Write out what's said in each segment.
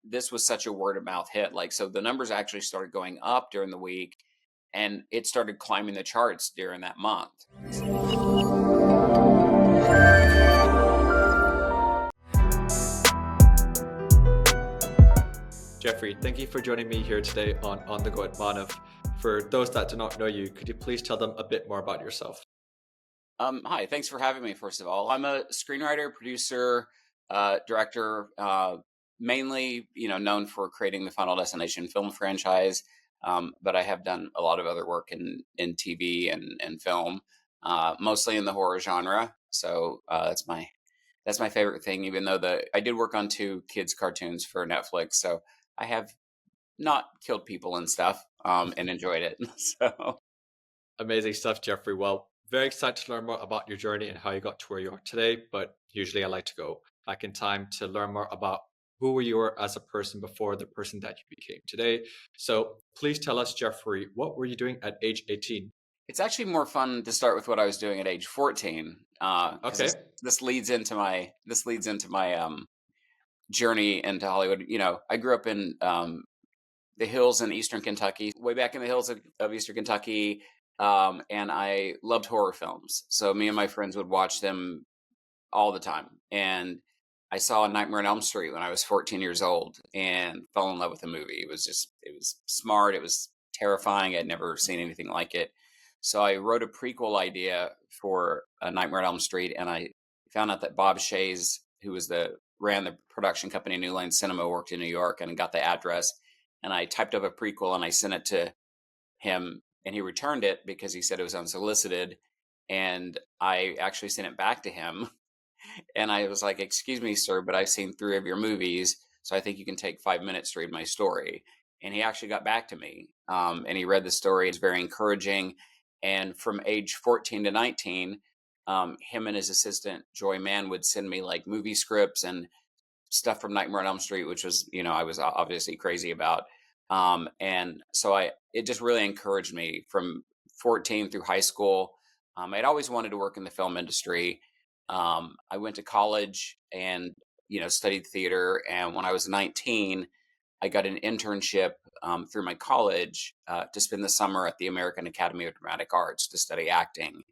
this was such a word of mouth hit. Like, so the numbers actually started going up during the week, and it started climbing the charts during that month. Jeffrey, thank you for joining me here today on the Go at Manav. For those that do not know you, could you please tell them a bit more about yourself? Hi, thanks for having me. First of all, I'm a screenwriter, producer, director, mainly, known for creating the Final Destination film franchise. But I have done a lot of other work in TV and film, mostly in the horror genre. So that's my favorite thing. Even though I did work on 2 kids cartoons for Netflix, so I have not killed people and stuff, and enjoyed it. So Amazing stuff, Jeffrey. Well, very excited to learn more about your journey and how you got to where you are today. But usually I like to go back in time to learn more about who you were as a person before the person that you became today. So please tell us, Jeffrey, what were you doing at age 18? it's actually more fun to start with what I was doing at age 14, because Okay. this leads into my journey into Hollywood. I grew up in the hills in Eastern Kentucky, way back in the hills of Eastern Kentucky, and I loved horror films. So me and my friends would watch them all the time. And I saw Nightmare on Elm Street when I was 14 years old and fell in love with the movie. It was smart. It was terrifying. I'd never seen anything like it. So I wrote a prequel idea for a Nightmare on Elm Street, and I found out that Bob Shaye's, who ran the production company New Line Cinema, worked in New York, and got the address. And I typed up a prequel and I sent it to him, and he returned it because he said it was unsolicited. And I actually sent it back to him, and I was like, "Excuse me, sir, but I've seen 3 of your movies, so I think you can take 5 minutes to read my story." And he actually got back to me, and he read the story. It's very encouraging. And from age 14 to 19, him and his assistant Joy Mann would send me like movie scripts and stuff from Nightmare on Elm Street, which was, I was obviously crazy about. And so it just really encouraged me from 14 through high school. I'd always wanted to work in the film industry. I went to college and, studied theater. And when I was 19, I got an internship through my college to spend the summer at the American Academy of Dramatic Arts to study acting.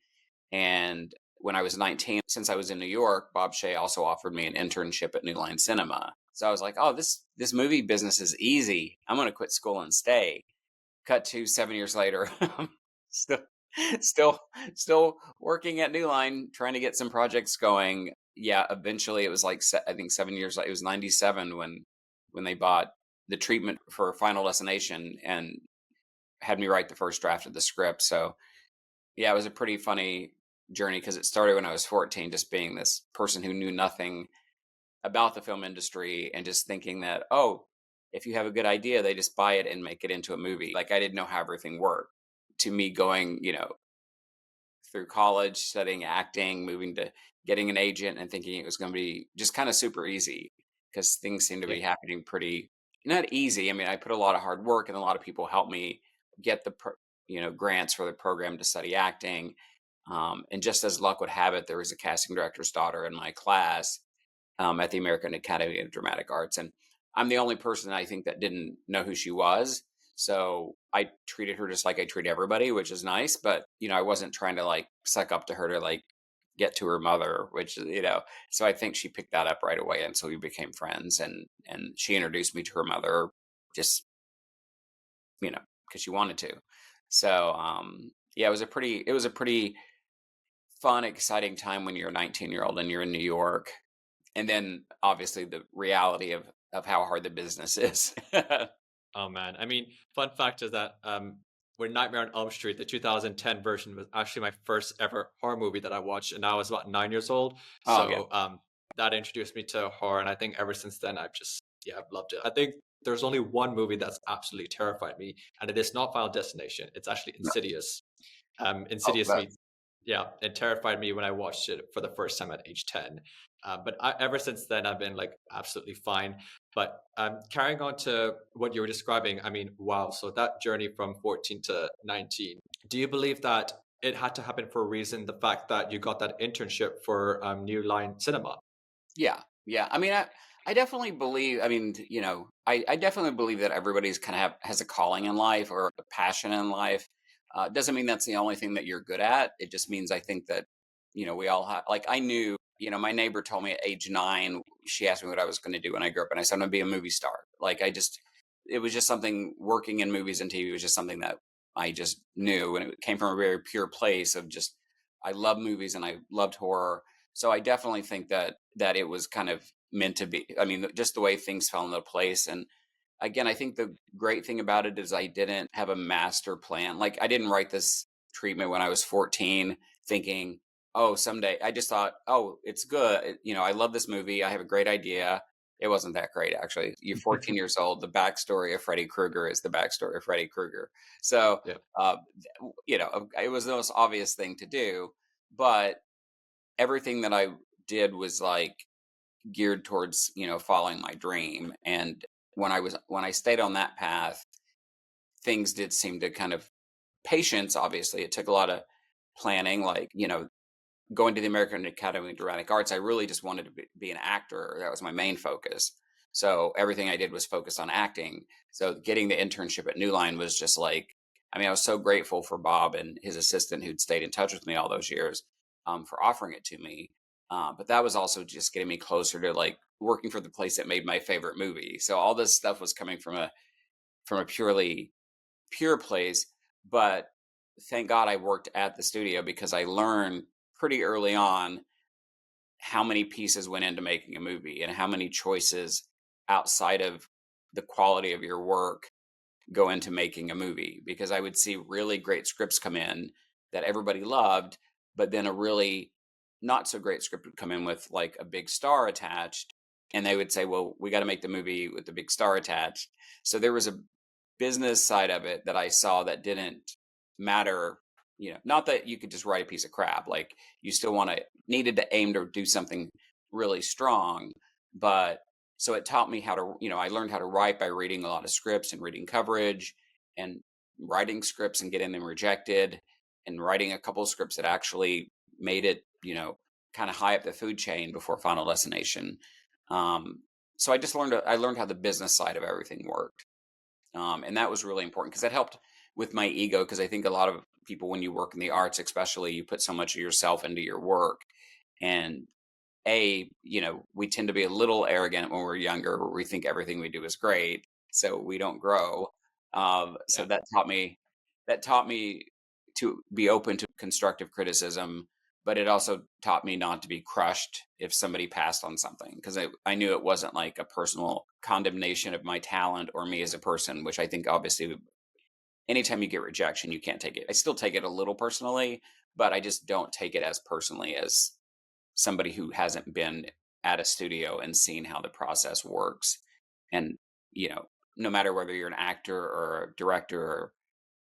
And when I was 19, since I was in New York, Bob Shaye also offered me an internship at New Line Cinema. So I was like, "Oh, this movie business is easy. I'm going to quit school and stay." Cut to 7 years later, still, still, still working at New Line, trying to get some projects going. Yeah, eventually it was like I think 7 years. It was '97 when they bought the treatment for Final Destination and had me write the first draft of the script. So yeah, it was a pretty funny journey because it started when I was 14, just being this person who knew nothing about the film industry and just thinking that, oh, if you have a good idea, they just buy it and make it into a movie. Like, I didn't know how everything worked. To me, going, through college, studying acting, moving to getting an agent and thinking it was going to be just kind of super easy because things seem to Yeah. be happening pretty, not easy. I mean, I put a lot of hard work and a lot of people helped me get grants for the program to study acting. And just as luck would have it, there was a casting director's daughter in my class at the American Academy of Dramatic Arts. And I'm the only person I think that didn't know who she was. So I treated her just like I treat everybody, which is nice. But, I wasn't trying to like suck up to her to like get to her mother, so I think she picked that up right away. And so we became friends, and she introduced me to her mother just, because she wanted to. So, yeah, it was a pretty fun, exciting time when you're a 19-year-old and you're in New York. And then obviously the reality of how hard the business is. Oh man. I mean, fun fact is that when Nightmare on Elm Street, the 2010 version was actually my first ever horror movie that I watched, and I was about 9 years old. Oh yeah. So that introduced me to horror, and I think ever since then I've loved it. I think there's only one movie that's absolutely terrified me, and it is not Final Destination. It's actually No. Insidious. Oh, Insidious me, yeah, it terrified me when I watched it for the first time at age 10. Ever since then, I've been like absolutely fine. But carrying on to what you were describing, I mean, wow. So that journey from 14 to 19, do you believe that it had to happen for a reason? The fact that you got that internship for New Line Cinema? yeah. Yeah. I mean, I definitely believe. I mean, I definitely believe that everybody's kind of has a calling in life or a passion in life. Doesn't mean that's the only thing that you're good at. It just means I think that we all have. Like I knew, my neighbor told me at age 9. She asked me what I was going to do when I grew up, and I said I'm going to be a movie star. Like it was just something. Working in movies and TV was just something that I just knew, and it came from a very pure place of just I love movies and I loved horror. So I definitely think that it was kind of meant to be. I mean, just the way things fell into place. And again, I think the great thing about it is I didn't have a master plan. Like I didn't write this treatment when I was 14 thinking, oh, someday. I just thought, oh, it's good. I love this movie. I have a great idea. It wasn't that great, actually. You're 14 years old. The backstory of Freddy Krueger is the backstory of Freddy Krueger. So, Yeah. uh, it was the most obvious thing to do. But everything that I did was like geared towards following my dream. And when I stayed on that path, things did seem to kind of patience. Obviously it took a lot of planning, like going to the American Academy of Dramatic Arts. I really just wanted to be an actor. That was my main focus. So everything I did was focused on acting. So getting the internship at New Line was just like, I mean, I was so grateful for Bob and his assistant who'd stayed in touch with me all those years, for offering it to me. But that was also just getting me closer to like working for the place that made my favorite movie. So all this stuff was coming from a purely pure place. But thank God I worked at the studio because I learned pretty early on how many pieces went into making a movie and how many choices outside of the quality of your work go into making a movie. Because I would see really great scripts come in that everybody loved, but then a really not so great script would come in with like a big star attached, and they would say, well, we got to make the movie with the big star attached. So there was a business side of it that I saw that didn't matter. Not that you could just write a piece of crap. Like you still needed to aim to do something really strong. But so it taught me how to, I learned how to write by reading a lot of scripts and reading coverage and writing scripts and getting them rejected, and writing a couple of scripts that actually made it, kind of high up the food chain before Final Destination. Um, so I learned how the business side of everything worked. And that was really important because that helped with my ego. Because I think a lot of people, when you work in the arts, especially, you put so much of yourself into your work. And we tend to be a little arrogant when we're younger, where we think everything we do is great, so we don't grow. So Yeah. that taught me to be open to constructive criticism, but it also taught me not to be crushed if somebody passed on something, because I knew it wasn't like a personal condemnation of my talent or me as a person, which I think obviously anytime you get rejection, you can't take it. I still take it a little personally, but I just don't take it as personally as somebody who hasn't been at a studio and seen how the process works. And, no matter whether you're an actor or a director or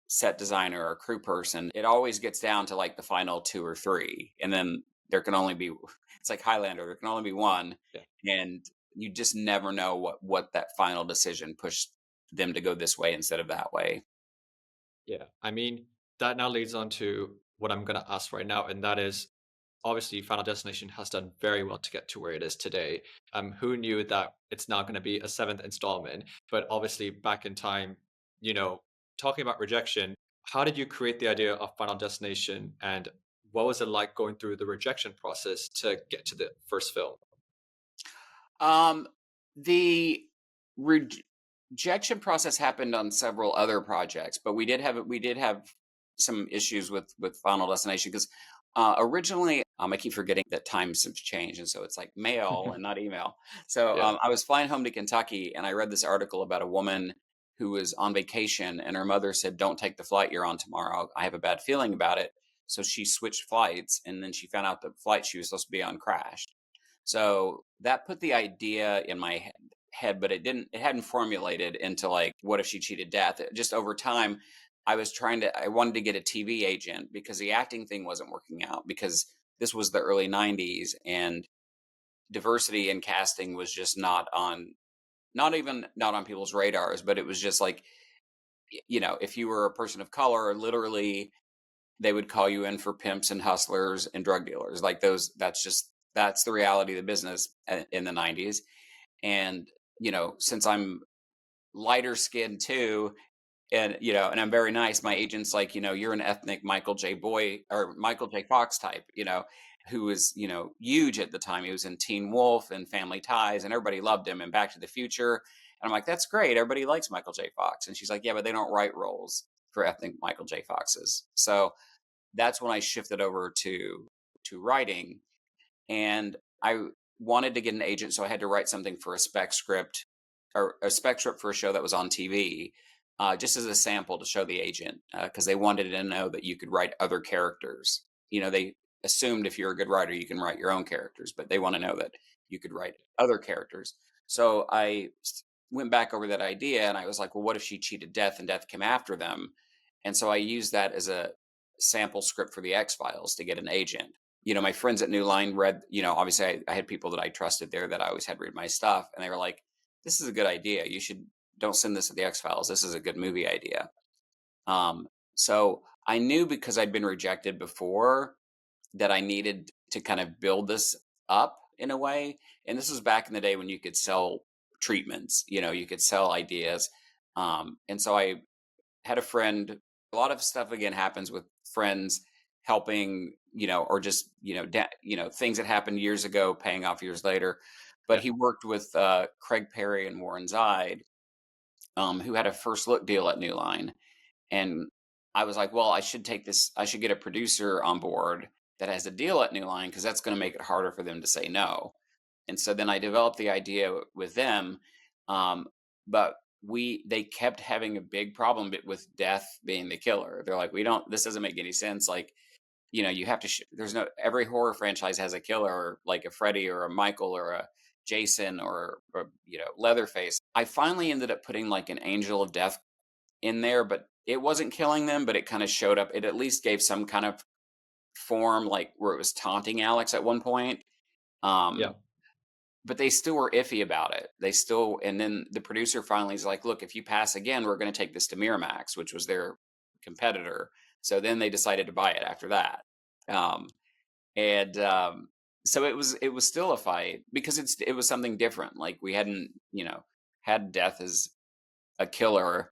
set designer or crew person, it always gets down to like the final two or three. And then there can only be, it's like Highlander, there can only be one. Yeah. And you just never know what that final decision pushed them to go this way instead of that way. Yeah. I mean, that now leads on to what I'm going to ask right now, and that is obviously Final Destination has done very well to get to where it is today. Who knew that it's now going to be a seventh installment? But obviously, back in time, you know, talking about rejection, how did you create the idea of Final Destination, and what was it like going through the rejection process to get to the first film? Um, the rejection process happened on several other projects, but we did have some issues with Final Destination because originally, I keep forgetting that times have changed, and so it's like mail and not email. So Yeah. I was flying home to Kentucky, and I read this article about a woman who was on vacation, and her mother said, "Don't take the flight you're on tomorrow. I have a bad feeling about it." So she switched flights, and then she found out the flight she was supposed to be on crashed. So that put the idea in my head, but it hadn't formulated into like, what if she cheated death? Just over time, I wanted to get a TV agent because the acting thing wasn't working out, because this was the early 90s and diversity in casting was just not on people's radars, but it was just like, if you were a person of color, literally they would call you in for pimps and hustlers and drug dealers. Like that's the reality of the business in the 90s. And, since I'm lighter skinned too, and, and I'm very nice, my agent's like, you're an ethnic Michael J. Boy or Michael J. Fox type, who was, huge at the time. He was in Teen Wolf and Family Ties, and everybody loved him, and Back to the Future. And I'm like, that's great. Everybody likes Michael J. Fox. And she's like, yeah, but they don't write roles for ethnic Michael J. Foxes. So that's when I shifted over to writing. And I wanted to get an agent, so I had to write something for a spec script, or a spec script for a show that was on TV, just as a sample to show the agent, because they wanted to know that you could write other characters. They assumed if you're a good writer, you can write your own characters, but they want to know that you could write other characters. So went back over that idea, and I was like, well, what if she cheated Death and Death came after them? And so I used that as a sample script for the X Files to get an agent. My friends at New Line read, obviously I had people that I trusted there that I always had read my stuff. And they were like, this is a good idea. Don't send this to the X Files. This is a good movie idea. So I knew, because I'd been rejected before, that I needed to kind of build this up in a way. And this was back in the day when you could sell treatments, you could sell ideas. And so I had a friend. A lot of stuff again happens with friends helping, or just things that happened years ago paying off years later. But Yeah. he worked with Craig Perry and Warren Zide, who had a first look deal at New Line. And I was like, well, I should take this. I should get a producer on board that has a deal at New Line, because that's going to make it harder for them to say no. And so then I developed the idea with them. Um, but they kept having a big problem with Death being the killer. They're like, this doesn't make any sense. Like, you have to, every horror franchise has a killer, like a Freddy or a Michael or a Jason or Leatherface. I finally ended up putting like an Angel of Death in there, but it wasn't killing them, but it kind of showed up. It at least gave some kind of form, like where it was taunting Alex at one point. Yeah. Um, but they still were iffy about it. And then the producer finally is like, look, if you pass again, we're going to take this to Miramax, which was their competitor. So then they decided to buy it after that. Um, and so it was still a fight, because it was something different. Like, we hadn't, had Death as a killer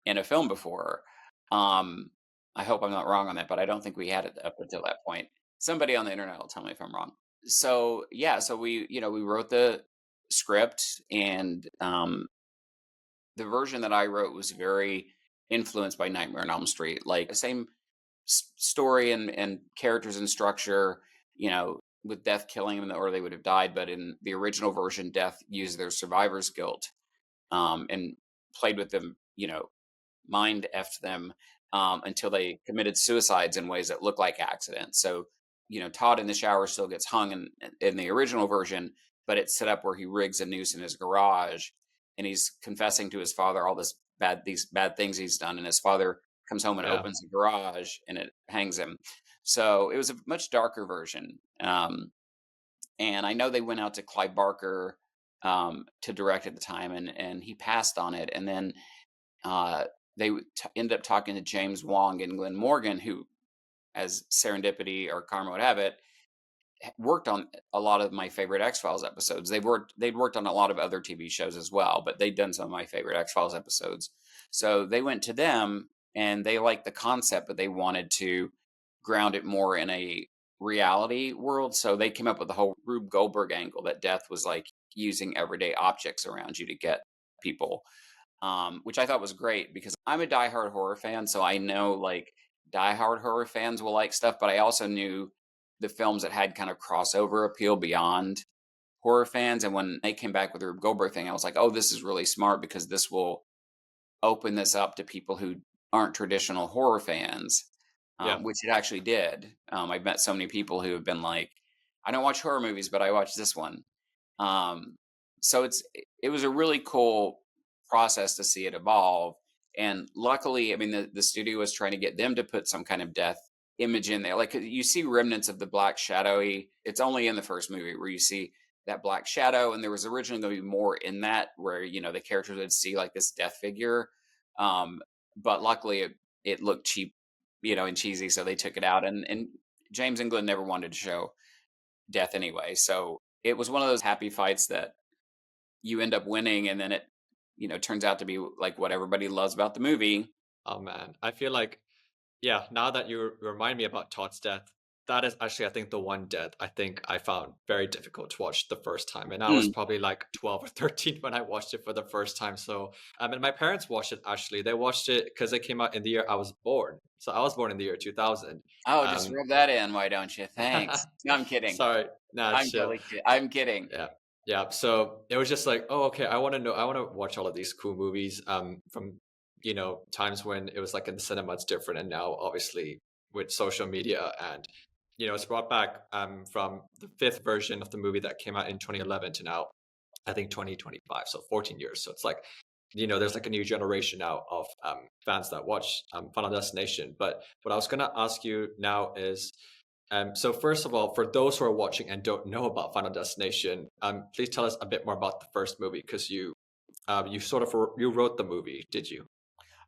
in a film before. Um, I hope I'm not wrong on that, but I don't think we had it up until that point. Somebody on the internet will tell me if I'm wrong. So yeah, so we wrote the script, and the version that I wrote was very influenced by Nightmare on Elm Street, like the same story and characters and structure. With Death killing them, or they would have died. But in the original version, Death used their survivor's guilt, and played with them, mind effed them, until they committed suicides in ways that look like accidents. So, Todd in the shower still gets hung in the original version, but it's set up where he rigs a noose in his garage, and he's confessing to his father all these bad things he's done. And his father comes home and Yeah. opens the garage, and it hangs him. So it was a much darker version. And I know they went out to Clive Barker, to direct at the time, and he passed on it. And then uh, they ended up talking to James Wong and Glenn Morgan, who, as serendipity or karma would have it, worked on a lot of my favorite X Files episodes. They'd worked on a lot of other TV shows as well, but they'd done some of my favorite X Files episodes. So they went to them, and they liked the concept, but they wanted to ground it more in a reality world. So they came up with the whole Rube Goldberg angle, that Death was like using everyday objects around you to get people, which I thought was great, because I'm a diehard horror fan. So I know, like, diehard horror fans will like stuff, but I also knew the films that had kind of crossover appeal beyond horror fans. And when they came back with the Rube Goldberg thing, I was like, oh, this is really smart, because this will open this up to people who aren't traditional horror fans, Yeah. which it actually did. I've met so many people who have been like, I don't watch horror movies, but I watch this one. Um, so it was a really cool process to see it evolve. And luckily, I mean, the studio was trying to get them to put some kind of Death image in there. Like, you see remnants of the black shadowy. It's only in the first movie where you see that black shadow, and there was originally going to be more in that, where the characters would see like this Death figure. But luckily, it looked cheap, and cheesy, so they took it out. And James and Glenn never wanted to show Death anyway, so it was one of those happy fights that you end up winning, and then it, turns out to be like what everybody loves about the movie. Oh man, I feel like yeah. Now that you remind me about Todd's death, that is actually I think the one death I think I found very difficult to watch the first time, and I was Mm. probably like 12 or 13 when I watched it for the first time. So and my parents watched it actually. They watched it because it came out in the year I was born. So I was born in the year 2000. Oh, just Um, rub that in, why don't you? Thanks. No, I'm kidding. sorry, nah, I'm chill. totally I'm kidding. Yeah. Yeah. So it was just like, oh, okay, I want to know, I want to watch all of these cool movies from, times when it was like in the cinema, it's different. And now, obviously, with social media and, it's brought back from the fifth version of the movie that came out in 2011 to now, I think 2025. So 14 years. So it's like, there's like a new generation now of fans that watch Final Destination. But what I was going to ask you now is, so first of all, for those who are watching and don't know about Final Destination, please tell us a bit more about the first movie because you sort of you wrote the movie, did you?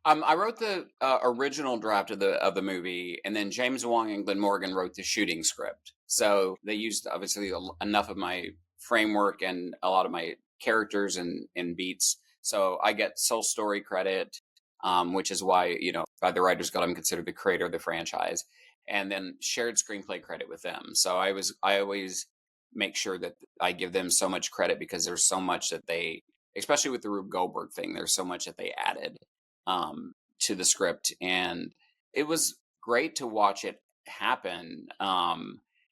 I wrote the original draft of the movie, and then James Wong and Glenn Morgan wrote the shooting script. So they used obviously enough of my framework and a lot of my characters and beats. So I get sole story credit, which is why by the Writers Guild I'm considered the creator of the franchise, and then shared screenplay credit with them. So I always make sure that I give them so much credit because there's so much that they, especially with the Rube Goldberg thing, there's so much that they added to the script, and it was great to watch it happen.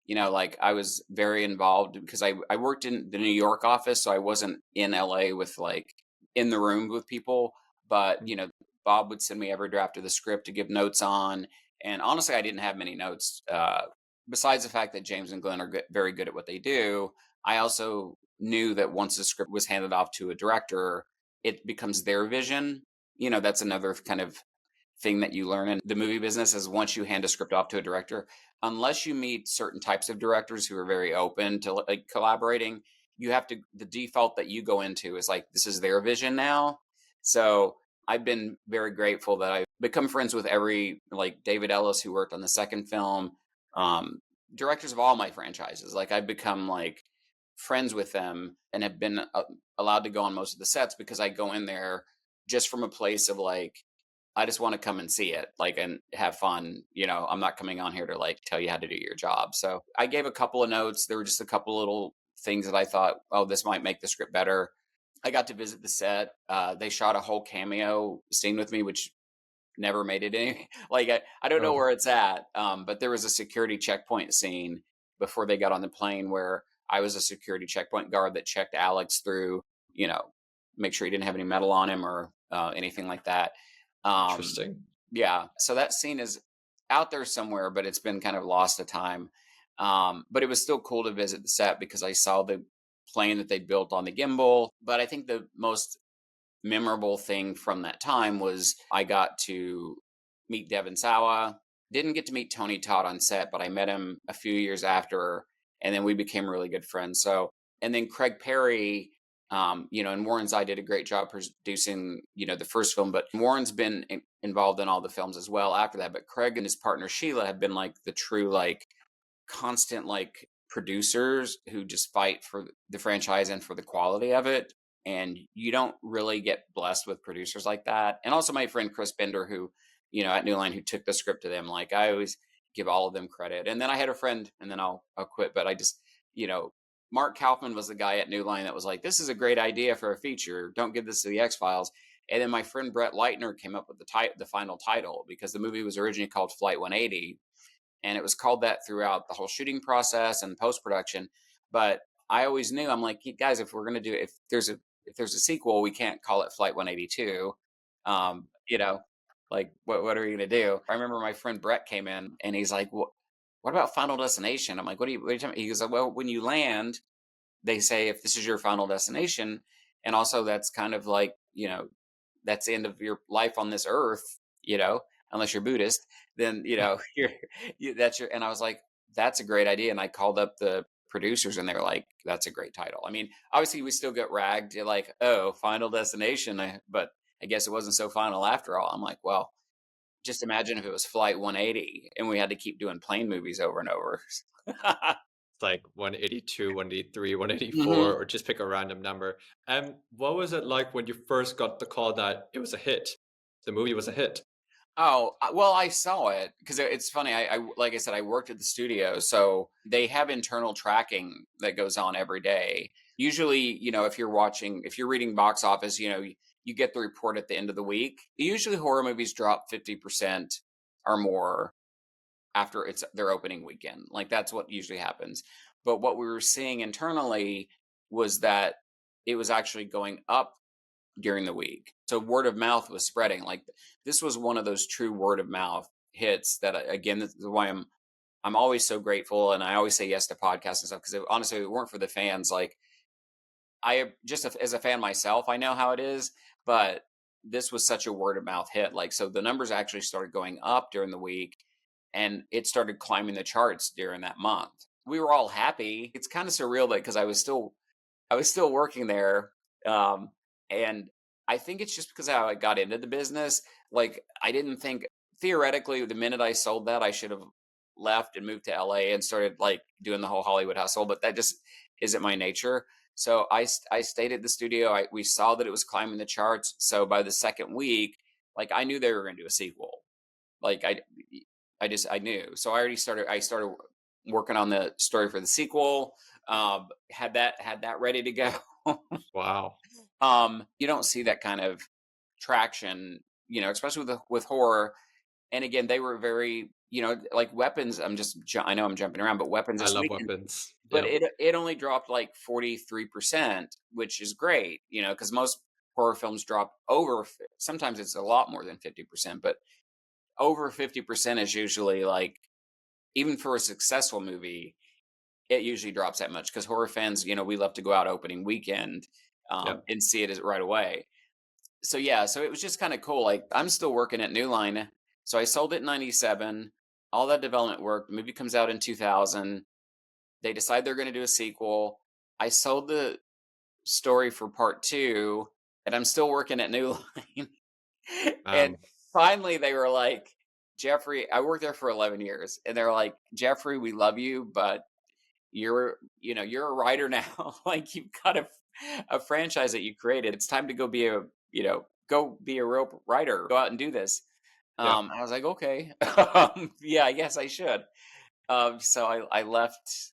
Like I was very involved because I worked in the New York office, so I wasn't in LA with like in the room with people. But Mm. Bob would send me every draft of the script to give notes on, and honestly, I didn't have many notes. Besides the fact that James and Glenn are very good at what they do, I also knew that once the script was handed off to a director, it becomes their vision. That's another kind of thing that you learn in the movie business is once you hand a script off to a director, unless you meet certain types of directors who are very open to like collaborating, you have to, the default that you go into is like this is their vision now. So I've been very grateful that I've become friends with every, like David Ellis who worked on the second film, um, directors of all my franchises. Like I've become like friends with them and have been allowed to go on most of the sets because I go in there just from a place of like I just want to come and see it, like, and have fun. I'm not coming on here to like tell you how to do your job. So I gave a couple of notes. There were just a couple little things that I thought, oh, this might make the script better. I got to visit the set. They shot a whole cameo scene with me, which never made it any. Like I don't know Oh, where it's at, but there was a security checkpoint scene before they got on the plane where I was a security checkpoint guard that checked Alex through, you know, make sure he didn't have any metal on him or anything like that. Um, interesting. yeah, so that scene is out there somewhere, but it's been kind of lost to time. But it was still cool to visit the set because I saw the plane that they built on the gimbal. But I think the most memorable thing from that time was I got to meet Devon Sawa. Didn't get to meet Tony Todd on set, but I met him a few years after, and then we became really good friends. So, and then Craig Perry, and Warren's I did a great job producing, the first film, but Warren's been involved in all the films as well after that. But Craig and his partner Sheila have been like the true like constant like producers who just fight for the franchise and for the quality of it, and you don't really get blessed with producers like that. And also my friend Chris Bender who at New Line who took the script to them, like I always give all of them credit. And then I had a friend, and then I'll quit, but I just Mark Kaufman was the guy at New Line that was like, this is a great idea for a feature, don't give this to the X-Files. And then my friend Brett Leitner came up with the final title because the movie was originally called Flight 180, and it was called that throughout the whole shooting process and post production. But I always knew, I'm like, guys, if we're gonna do, if there's a sequel, we can't call it Flight 182. Um, you know, like what are you gonna do? I remember my friend Brett came in and he's like, what about Final Destination? I'm like, what are you talking about? He goes, well, when you land, they say if this is your final destination, and also that's kind of like that's the end of your life on this earth, unless you're Buddhist, then that's your. And I was like, that's a great idea, and I called up the producers, and they were like, that's a great title. I mean, obviously we still get ragged, you're like, oh, Final Destination, but I guess it wasn't so final after all. I'm like, well, just imagine if it was Flight 180 and we had to keep doing plane movies over and over. It's like 182, 183, Hmm. 184, or just pick a random number. What was it like when you first got the call that it was a hit? The movie was a hit. Oh, well, I saw it because it's funny. Like I said, I worked at the studio, so they have internal tracking that goes on every day. Usually, if you're reading box office, you get the report at the end of the week. Usually, horror movies drop 50% or more after it's their opening weekend. Like that's what usually happens. But what we were seeing internally was that it was actually going up during the week. So word of mouth was spreading. Like this was one of those true word of mouth hits that again, this is why I'm always so grateful, and I always say yes to podcasts and stuff because honestly, if it weren't for the fans, like as a fan myself, I know how it is, but this was such a word of mouth hit. Like so, the numbers actually started going up during the week, and it started climbing the charts during that month. We were all happy. It's kind of surreal that because I was still working there, um, and I think it's just because how I got into the business. Like, I didn't think theoretically the minute I sold that, I should have left and moved to LA and started like doing the whole Hollywood hustle, but that just isn't my nature. So I stayed at the studio. We saw that it was climbing the charts. So by the second week, like I knew they were going to do a sequel. Like I knew. So I started working on the story for the sequel. Had that ready to go. Wow. You don't see that kind of traction, especially with horror. And again, they were very, like weapons. I know I'm jumping around, but weapons I this love weekend, weapons. but Yeah. it only dropped like 43%, which is great, because most horror films drop sometimes it's a lot more than 50%, but over 50% is usually like, even for a successful movie, it usually drops that much because horror fans, we love to go out opening weekend, Yeah. and see it as right away. So yeah, so it was just kind of cool. Like I'm still working at New Line, so I sold it in '97. All that development work. The movie comes out in 2000. They decide they're going to do a sequel. I sold the story for part two, and I'm still working at New Line. And Um, finally, they were like, Jeffrey, I worked there for 11 years, and they're like, Jeffrey, we love you, but you're a writer now. Like you've got a franchise that you created. It's time to go be a real writer. Go out and do this. yeah. I was like, okay, yeah, I guess I should. So I left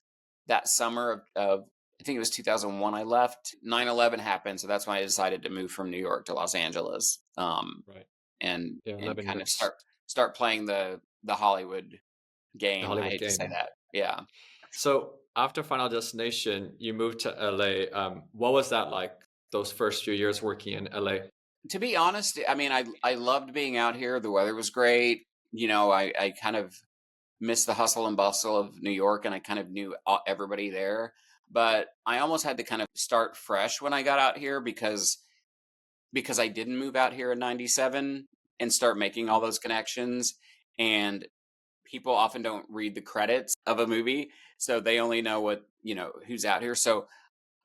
that summer of I think it was 2001. I left. 9/11 happened, so that's when I decided to move from New York to Los Angeles. Right. And Yeah. 11 kind of years. start playing the Hollywood The game. I Hollywood hate to say game. that. Yeah. So after Final Destination, you moved to LA. What was that like? Those first few years working in LA? To be honest, I mean, I loved being out here. The weather was great. I kind of missed the hustle and bustle of New York, and I kind of knew everybody there. But I almost had to kind of start fresh when I got out here because I didn't move out here in '97 and start making all Mm. those connections. And people often don't read the credits of a movie, so they only know who's out here. So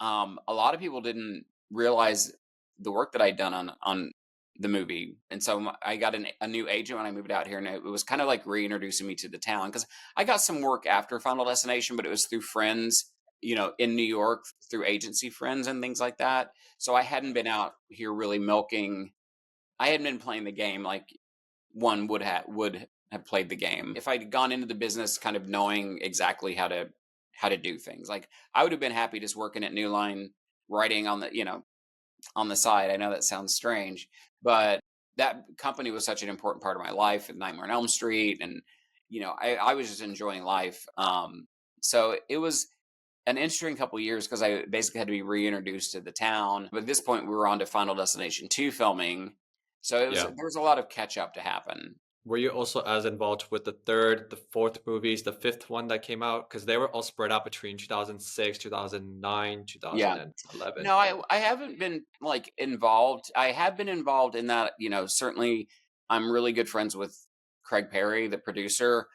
a lot of people didn't realize the work that I'd done on the movie, and so I got a new agent when I moved out here, and it was kind of like reintroducing me to the town because I got some work after Final Destination, but it was through friends, in New York through agency friends and things like that. So I hadn't been out here really milking. I hadn't been playing the game like one would have played the game if I'd gone into the business kind of knowing exactly how to do things. Like I would have been happy just working at New Line, writing on the side. I know that sounds strange, but that company was such an important part of my life, and Nightmare on Elm Street, and I was just enjoying life. So it was an interesting couple years because I basically had to be reintroduced to the town. But at this point, we were on to Final Destination 2 filming, so Yeah. there was a lot of catch up to happen. Were you also as involved with the third, the fourth movies, the fifth one that came out? Because they were all spread out between 2006, 2009, Yeah. 2011. No, I haven't been like involved. I have been involved in that, certainly I'm really good friends with Craig Perry, the producer.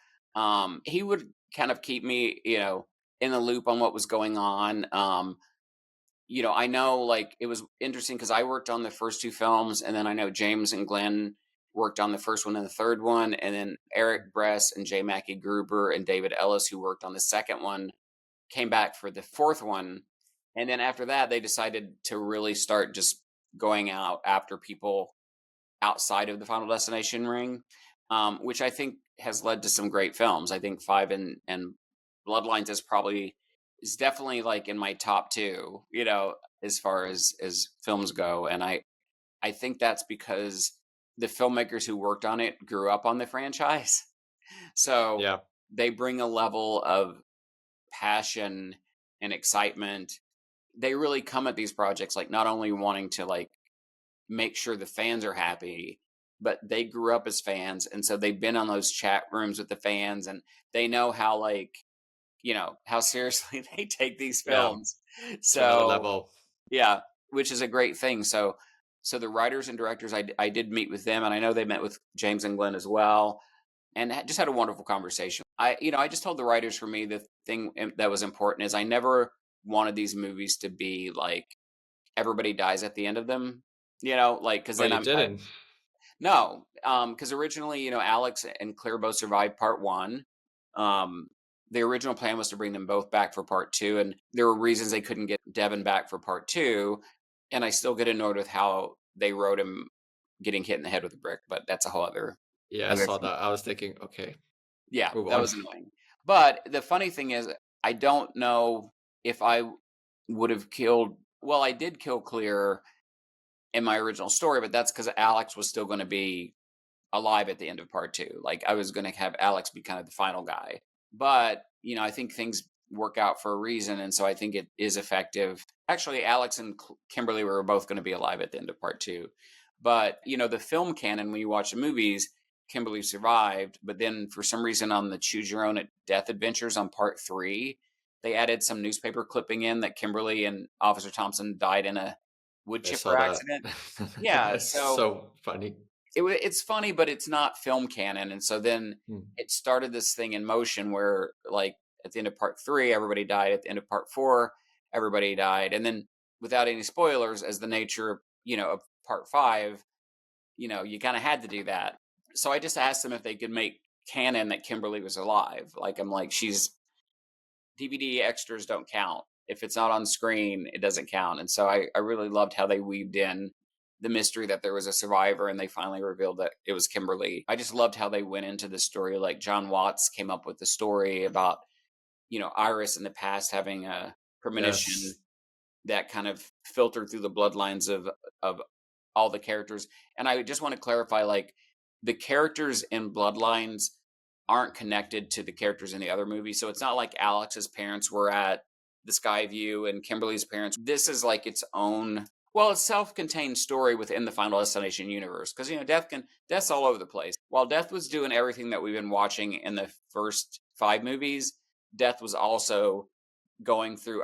He would kind of keep me, in the loop on what was going on. I know like it was interesting because I worked on the first two films, and then I know James and Glenn worked on the first one and the third one, and then Eric Bress and J. Mackie Gruber and David Ellis, who worked on the second one, came back for the fourth one. And then after that, they decided to really start just going out after people outside of the Final Destination ring, which I think has led to some great films. I think five and Bloodlines is definitely like in my top two, as far as films go. And I think that's because the filmmakers who worked on it grew up on the franchise. So Yeah. they bring a level of passion and excitement. They really come at these projects like not only wanting to like make sure the fans are happy, but they grew up as fans, and so they've been on those chat rooms with the fans, and they know how like how seriously they take these Yeah. films. To another So level. yeah, which is a great thing. So the writers and directors, I did meet with them, and I know they met with James and Glenn as well, and just had a wonderful conversation. I just told the writers, for me, the thing that was important is I never wanted these movies to be like everybody dies at the end of them, like because Oh, then you I didn't. no, because originally, Alex and Claire both survived part one. Um, the original plan was to bring them both back for part two, and there were reasons they couldn't get Devin back for part two. And I still get annoyed with how they wrote him getting hit in the head with a brick, but that's a whole Yeah, I other saw thing. that. I was thinking, okay, Yeah, move that on. was annoying. But the funny thing is, I don't know if I would have killed. Well, I did kill Clear in my original story, but that's because Alex was still going to be alive at the end of part two. Like I was going to have Alex be kind of the final guy. But, I think things work out for a reason. And so I think it is effective. Actually, Alex and Kimberly were both going to be alive at the end of part two. But, the film canon, when you watch the movies, Kimberly survived. But then for some reason on the Choose Your Own Death Adventures on part three, they added some newspaper clipping in that Kimberly and Officer Thompson died in a wood I chipper saw that. accident. Yeah. It's So so funny. it's funny, but it's not film canon. And so then Hmm. it started this thing in motion where, like, at the end of part three, everybody died. At the end of part four, everybody died. And then, without any spoilers, as the nature, of part five, you kind of had to do that. So I just asked them if they could make canon that Kimberly was alive. Like, I'm like, she's DVD extras don't count. If it's not on screen, it doesn't count. And so I really loved how they weaved in the mystery that there was a survivor and they finally revealed that it was Kimberly. I just loved how they went into the story. Like John Watts came up with the story about, Iris in the past having a premonition Yes. that kind of filtered through the bloodlines of all the characters. And I just want to clarify, like, the characters in Bloodlines aren't connected to the characters in the other movie. So it's not like Alex's parents were at the Skyview and Kimberly's parents. This is like its own, well, it's self-contained story within the Final Destination universe. Because Death's all over the place. While Death was doing everything that we've been watching in the first five movies, Death was also going through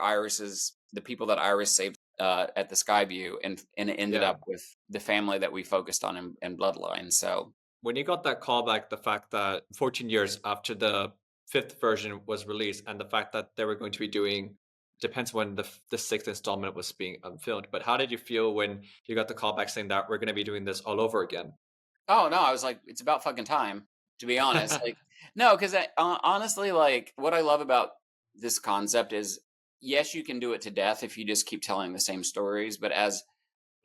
the people that Iris saved at the Skyview, and it ended Yeah. up with the family that we focused on in Bloodline. So When you got that callback, the fact that 14 years after the fifth version was released, and the fact that they were going to be doing, depends when the sixth installment was being filmed. But how did you feel when you got the callback saying that we're going to be doing this all over again? oh no, I was like, it's about fucking time, to be honest. Like, no, because honestly, like, what I love about this concept is, yes, you can do it to death if you just keep telling the same stories. But as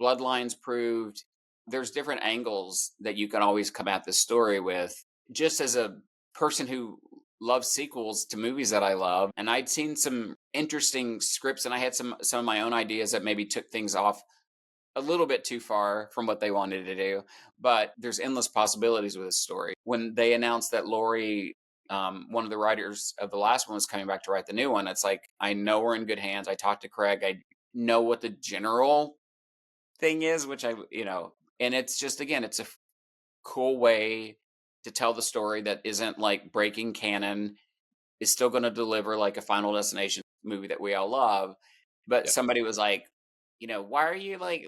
Bloodlines proved, there's different angles that you can always come at this story with. Just as a person who loves sequels to movies that I love, and I'd seen some interesting scripts, and I had some of my own ideas that maybe took things off a little bit too far from what they wanted to do, but there's endless possibilities with this story. When they announced that Lori, one of the writers of the last one, was coming back to write the new one, it's like, I know we're in good hands. I talked to Craig. I know what the general thing is, which and it's just, again, it's a cool way to tell the story that isn't like breaking canon, is still going to deliver like a Final Destination movie that we all love. But Yeah. somebody was like, why are you like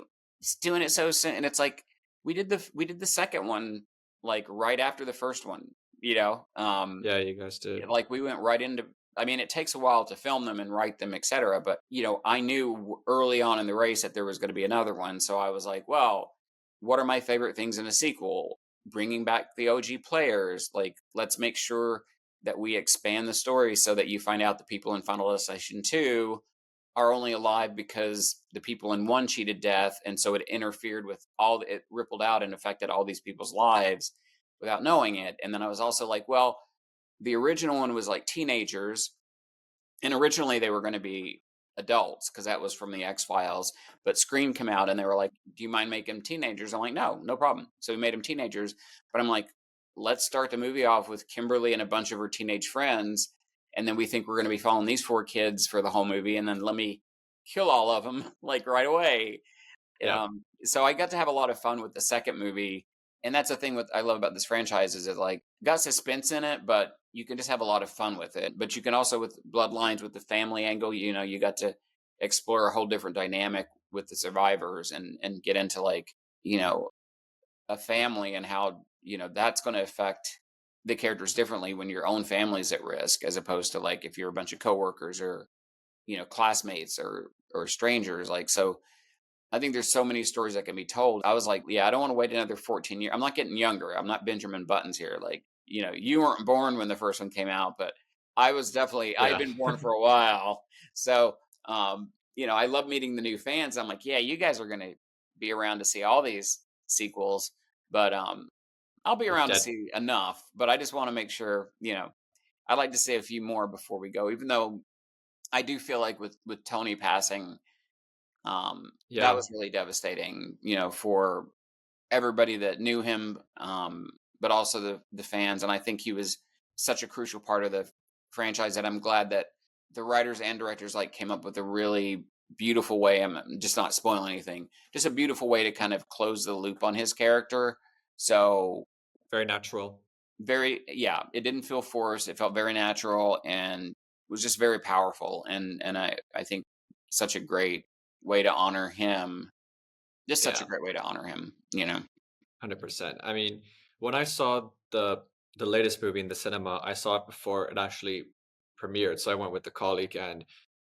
doing it so soon? And it's like, we did the second one like right after the first one, Yeah, you guys did. like we went right into. I mean, it takes a while to film them and write them, etc. But I knew early on in the race that there was going to be another one, so I was like, well, what are my favorite things in a sequel? Bringing back the OG players. Like, let's make sure that we expand the story so that you find out the people in Final Destination 2 are only alive because the people in one cheated death, and so it interfered with it rippled out and affected all these people's lives without knowing it. And then I was also like, well, the original one was like teenagers, and originally they were going to be adults because that was from the X Files. But Scream came out and they were like, "Do you mind making them teenagers?" I'm like, "No, no problem." So we made them teenagers. But I'm like, let's start the movie off with Kimberly and a bunch of her teenage friends, and then we think we're going to be following these four kids for the whole movie, and then let me kill all of them like right away. Yeah. So I got to have a lot of fun with the second movie, and that's the thing with I love about this franchise is it like got suspense in it, but you can just have a lot of fun with it. But you can also with Bloodlines with the family angle, you got to explore a whole different dynamic with the survivors and get into like you know a family and how that's going to affect the characters differently when your own family's at risk as opposed to like if you're a bunch of coworkers or classmates or strangers like so I think there's so many stories that can be told. I was like, yeah, I don't want to wait another 14 years. I'm not getting younger. I'm not Benjamin Buttons here. Like, you weren't born when the first one came out, but I was definitely, I'd Yeah. been born for a while. So, I love meeting the new fans. I'm like, yeah, you guys are going to be around to see all these sequels, but I'll be With around to Dead. see enough. But I just want to make sure, I'd like to see a few more before we go, even though I do feel like with Tony passing, that Yeah. was really devastating, for everybody that knew him, but also the fans. And I think he was such a crucial part of the franchise that I'm glad that the writers and directors like came up with a really beautiful way. I'm just not spoiling anything. Just a beautiful way to kind of close the loop on his character. So Very natural. yeah, it didn't feel forced. It felt very natural and was just very powerful. And I think such a great way to honor him. Just such a Yeah. great way to honor him. 100%. I mean, when I saw the latest movie in the cinema, I saw it before it actually premiered. So I went with a colleague and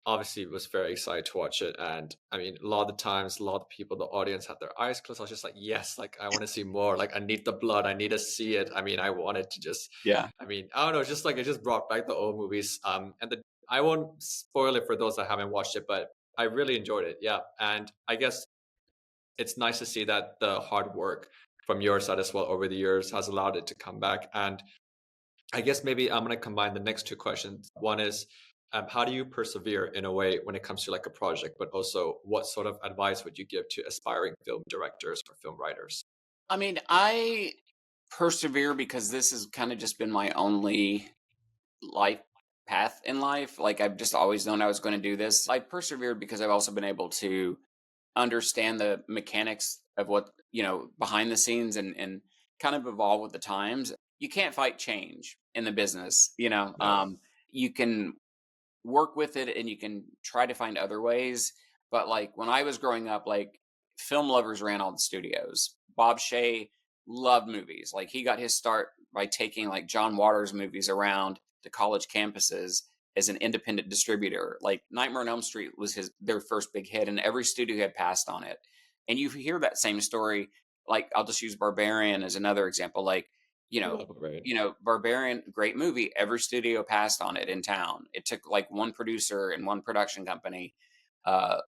obviously was very excited to watch it. And I mean, a lot of the times, a lot of people, the audience had their eyes closed. I was just like, yes, like I want to see more. Like I need the blood. I need to see it. I mean, I wanted to just, Yeah. I mean, I don't know, just like it just brought back the old movies. And I won't spoil it for those that haven't watched it, but I really enjoyed it. Yeah. And I guess it's nice to see that the hard work from your side as well over the years has allowed it to come back. And I guess maybe I'm going to combine the next two questions. One is, how do you persevere in a way when it comes to like a project, but also what sort of advice would you give to aspiring film directors or film writers? I mean, I persevere because this has kind of just been my only life path in life. Like I've just always known I was going to do this. I persevered because I've also been able to understand the mechanics of what behind the scenes and kind of evolve with the times. You can't fight change in the business. No. You can work with it and you can try to find other ways. But like when I was growing up, like film lovers ran all the studios. Bob Shaye loved movies. Like he got his start by taking like John Waters movies around to college campuses as an independent distributor. Like Nightmare on Elm Street was their first big hit, and every studio had passed on it. And you hear that same story. Like I'll just use Barbarian as another example. Like you know, Love it. Barbarian, great movie. Every studio passed on it in town. It took like one producer and one production company,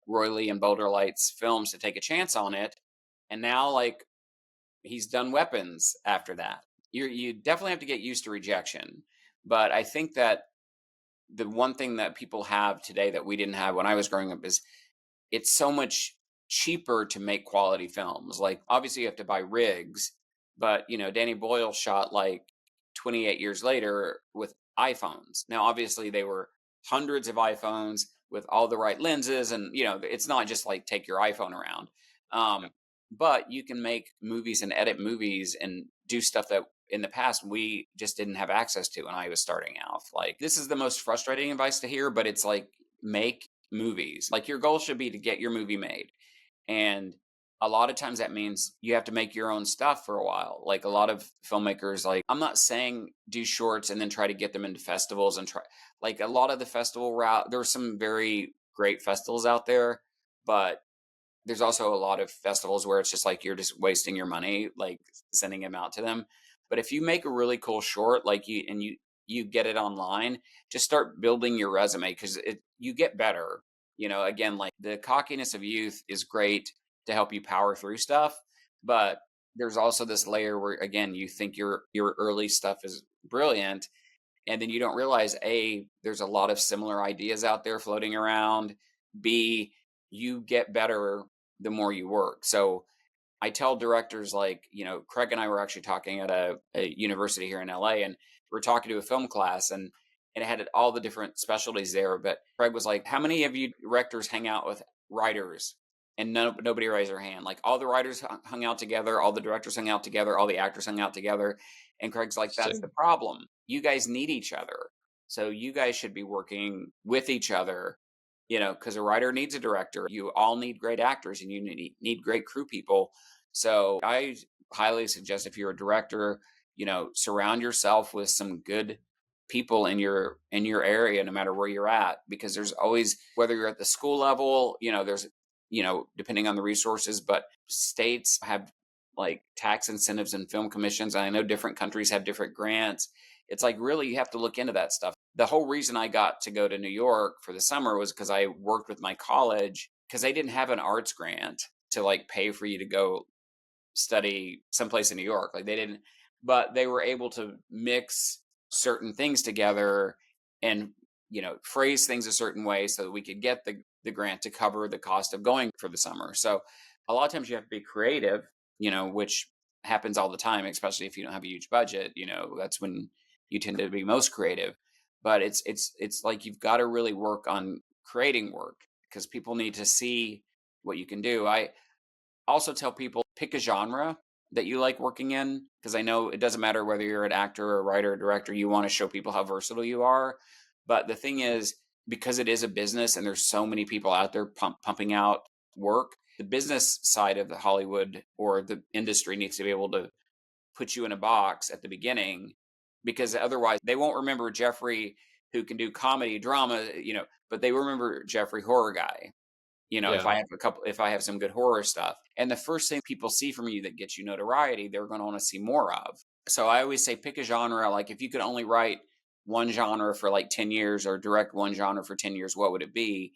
Roy Lee and Boulder Lights Films, to take a chance on it. And now, like, he's done Weapons after that. You definitely have to get used to rejection. But I think that the one thing that people have today that we didn't have when I was growing up is it's so much cheaper to make quality films. Like obviously you have to buy rigs, but Danny Boyle shot like 28 years later with iPhones. Now obviously they were hundreds of iPhones with all the right lenses and it's not just like take your iPhone around. Yeah. Um but you can make movies and edit movies and do stuff that in the past we just didn't have access to when I was starting out. Like this is the most frustrating advice to hear, but it's like make movies. Like your goal should be to get your movie made. And a lot of times that means you have to make your own stuff for a while. Like a lot of filmmakers, like I'm not saying do shorts and then try to get them into festivals and try like a lot of the festival route. There's some very great festivals out there, but there's also a lot of festivals where it's just like you're just wasting your money, like sending them out to them. But if you make a really cool short, like you you get it online, just start building your resume because you get better. Again, like the cockiness of youth is great to help you power through stuff, but there's also this layer where again you think your early stuff is brilliant, and then you don't realize A, there's a lot of similar ideas out there floating around. B, you get better the more you work. So I tell directors like, Craig and I were actually talking at a university here in LA, and we're talking to a film class, and it had all the different specialties there. But Craig was like, how many of you directors hang out with writers? And nobody raised their hand. Like all the writers hung out together, all the directors hung out together, all the actors hung out together. And Craig's like, that's the Interesting. problem. You guys need each other. So you guys should be working with each other, because a writer needs a director. You all need great actors and you need great crew people. So I highly suggest if you're a director, surround yourself with some good people in your area, no matter where you're at, because there's always, whether you're at the school level, there's, depending on the resources, but states have like tax incentives and film commissions. And I know different countries have different grants. It's like, really, you have to look into that stuff. The whole reason I got to go to New York for the summer was because I worked with my college, because they didn't have an arts grant to like pay for you to go study someplace in New York. Like they didn't, but they were able to mix certain things together and, phrase things a certain way so that we could get the grant to cover the cost of going for the summer. So a lot of times you have to be creative, which happens all the time, especially if you don't have a huge budget, that's when you tend to be most creative. But it's like you've got to really work on creating work because people need to see what you can do. I also tell people pick a genre that you like working in, because I know it doesn't matter whether you're an actor or a writer or director, you want to show people how versatile you are. But the thing is, because it is a business and there's so many people out there pumping out work, the business side of the Hollywood or the industry needs to be able to put you in a box at the beginning, because otherwise they won't remember Jeffrey who can do comedy, drama, but they remember Jeffrey horror guy. Yeah. If I have some good horror stuff. And the first thing people see from you that gets you notoriety, they're going to want to see more of. So I always say pick a genre. Like if you could only write one genre for like 10 years or direct one genre for 10 years, what would it be?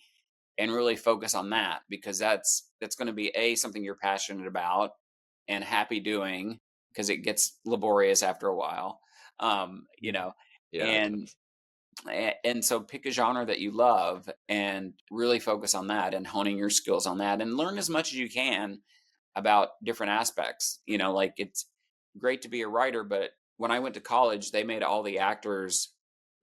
And really focus on that, because that's going to be something you're passionate about and happy doing, because it gets laborious after a while. You Mm. know, Yeah, it and does. and so pick a genre that you love and really focus on that and honing your skills on that and learn as much as you can about different aspects. Like it's great to be a writer, but when I went to college, they made all the actors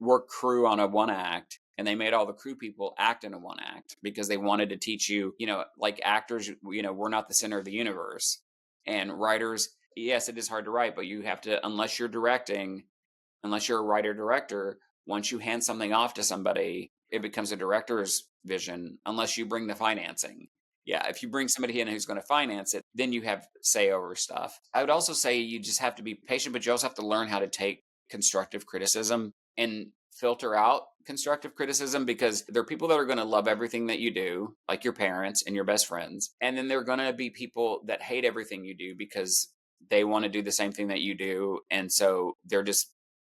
work crew on a one act, and they made all the crew people act in a one act because they wanted to teach you, like actors, we're not the center of the universe. And writers, yes, it is hard to write, but you have to, unless you're a writer director, once you hand something off to somebody, it becomes a director's vision, unless you bring the financing. Yeah, if you bring somebody in who's going to finance it, then you have say over stuff. I would also say you just have to be patient, but you also have to learn how to take constructive criticism and filter out constructive criticism, because there are people that are going to love everything that you do, like your parents and your best friends. And then there are going to be people that hate everything you do because they want to do the same thing that you do. And so they're just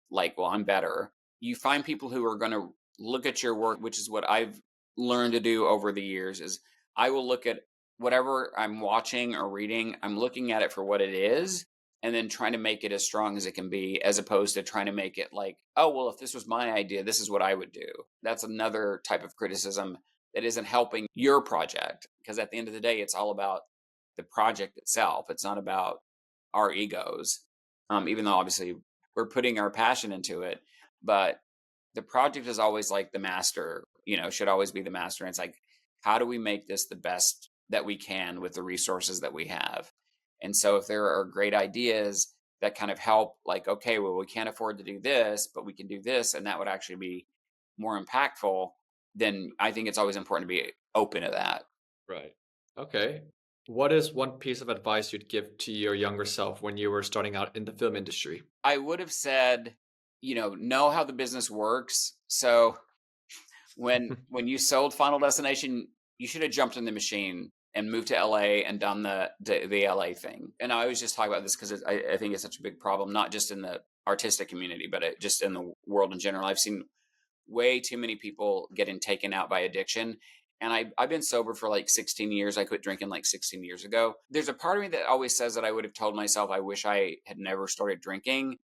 like, well, I'm better. You find people who are going to look at your work, which is what I've learned to do over the years, is I will look at whatever I'm watching or reading, I'm looking at it for what it is and then trying to make it as strong as it can be, as opposed to trying to make it like, oh, well, if this was my idea, this is what I would do. That's another type of criticism that isn't helping your project, because at the end of the day, it's all about the project itself. It's not about our egos. Even though obviously we're putting our passion into it, but the project is always like the master, should always be the master. And it's like, how do we make this the best that we can with the resources that we have? And so if there are great ideas that kind of help, like, okay, well, we can't afford to do this, but we can do this, and that would actually be more impactful, then I think it's always important to be open to that. Right. Okay. What is one piece of advice you'd give to your younger self when you were starting out in the film industry? I would have said, know how the business works. So when you sold Final Destination, you should have jumped in the machine and moved to LA and done the LA thing. And I always just talk about this because I think it's such a big problem, not just in the artistic community, but just in the world in general. I've seen way too many people getting taken out by addiction. And I've been sober for like 16 years. I quit drinking like 16 years ago. There's a part of me that always says that I would have told myself I wish I had never started drinking,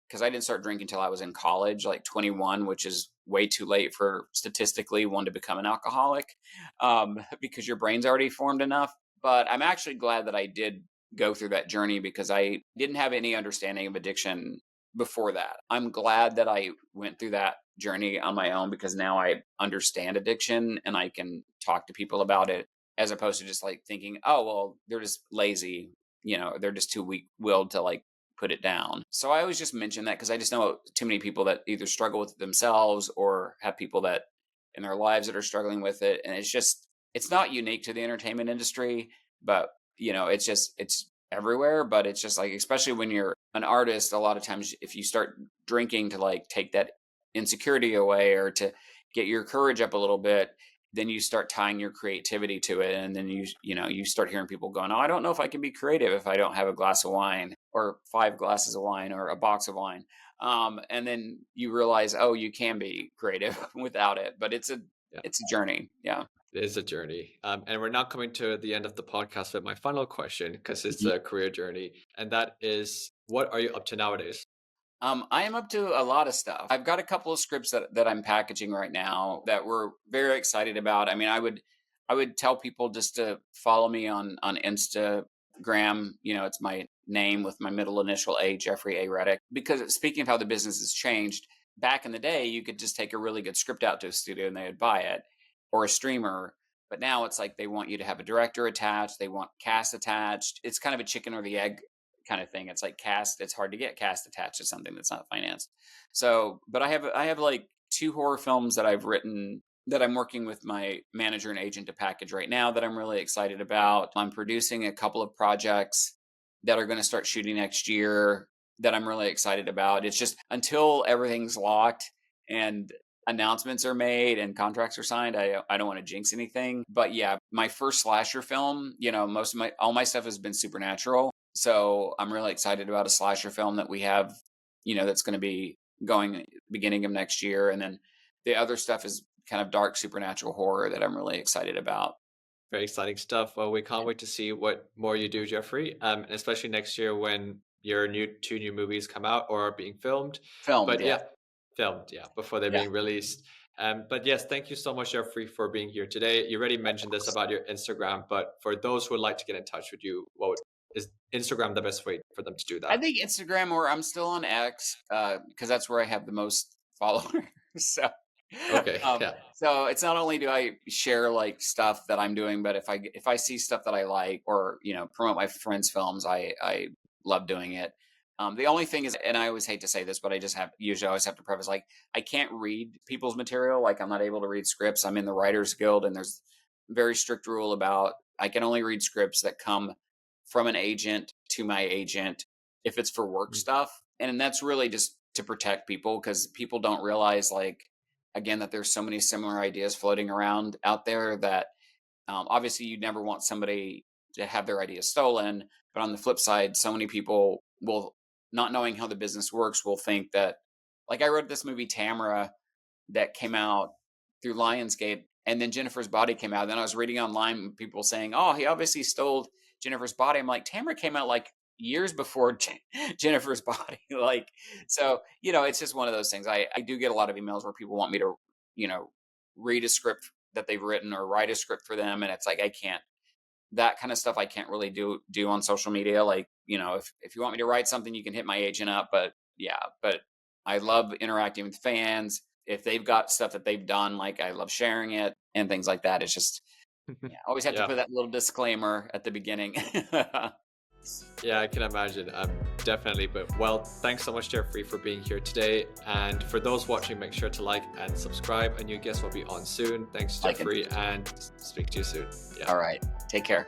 because I didn't start drinking until I was in college, like 21, which is way too late for statistically one to become an alcoholic, because your brain's already formed enough. But I'm actually glad that I did go through that journey, because I didn't have any understanding of addiction before that. I'm glad that I went through that journey on my own, because now I understand addiction and I can talk to people about it, as opposed to just like thinking, oh, well, they're just lazy, they're just too weak willed to like put it down. So I always just mention that because I just know too many people that either struggle with it themselves or have people that in their lives that are struggling with it. And it's not unique to the entertainment industry, but it's everywhere. But it's just like, especially when you're an artist, a lot of times if you start drinking to like take that insecurity away or to get your courage up a little bit, then you start tying your creativity to it. And then you start hearing people going, oh, I don't know if I can be creative if I don't have a glass of wine or 5 glasses of wine or a box of wine. And then you realize, oh, you can be creative without it, but it's a journey. Yeah. It is a journey. And we're now coming to the end of the podcast with my final question, because it's a career journey. And that is, what are you up to nowadays? I am up to a lot of stuff. I've got a couple of scripts that I'm packaging right now that we're very excited about. I mean, I would tell people just to follow me on Instagram. It's my name with my middle initial A, Jeffrey A. Reddick. Because speaking of how the business has changed, back in the day, you could just take a really good script out to a studio and they would buy it, or a streamer. But now it's like they want you to have a director attached. They want cast attached. It's kind of a chicken or the egg kind of thing. It's like cast. It's hard to get cast attached to something that's not financed. So, but I have like 2 horror films that I've written that I'm working with my manager and agent to package right now that I'm really excited about. I'm producing a couple of projects that are going to start shooting next year that I'm really excited about. It's just until everything's locked and announcements are made and contracts are signed, I don't want to jinx anything. But yeah, my first slasher film, all my stuff has been supernatural. So I'm really excited about a slasher film that we have, that's going to be going beginning of next year. And then the other stuff is kind of dark supernatural horror that I'm really excited about. Very exciting stuff. Well, we can't wait to see what more you do, Jeffrey, and especially next year when your 2 new movies come out or are being filmed. Filmed, But yeah. Filmed, before they're being released. But yes, thank you so much, Jeffrey, for being here today. You already mentioned this about your Instagram, but for those who would like to get in touch with you, is Instagram the best way for them to do I that? think Instagram, or I'm still on X, because that's where I have the most followers. So, Okay, um, yeah. so it's not only do I share like stuff that I'm doing, but if I see stuff that I like, or promote my friends' films, I love doing it. The only thing is, and I always hate to say this, but I just usually always have to preface, like, I can't read people's material. Like, I'm not able to read scripts. I'm in the Writers Guild, and there's a very strict rule about I can only read scripts that come from an agent to my agent if it's for work stuff. And that's really just to protect people, because people don't realize, like, again, that there's so many similar ideas floating around out there that obviously you never want somebody to have their ideas stolen. But on the flip side, so many people will, not knowing how the business works, will think that, like, I wrote this movie Tamara that came out through Lionsgate, and then Jennifer's Body came out. Then I was reading online people saying, oh, he obviously stole Jennifer's Body. I'm like, Tamara came out like years before Jennifer's Body. Like, so, it's just one of those things. I do get a lot of emails where people want me to, read a script that they've written or write a script for them. And it's like, I can't, that kind of stuff I can't really do on social media. Like, if you want me to write something, you can hit my agent up. But but I love interacting with fans. If they've got stuff that they've done, like, I love sharing it and things like that. It's just, always have to put that little disclaimer at the beginning. Yeah, I can imagine. Definitely. But well, thanks so much, Jeffrey, for being here today. And for those watching, make sure to like and subscribe. A new guest will be on soon. Thanks, Jeffrey, and speak to you soon. All right. Take care.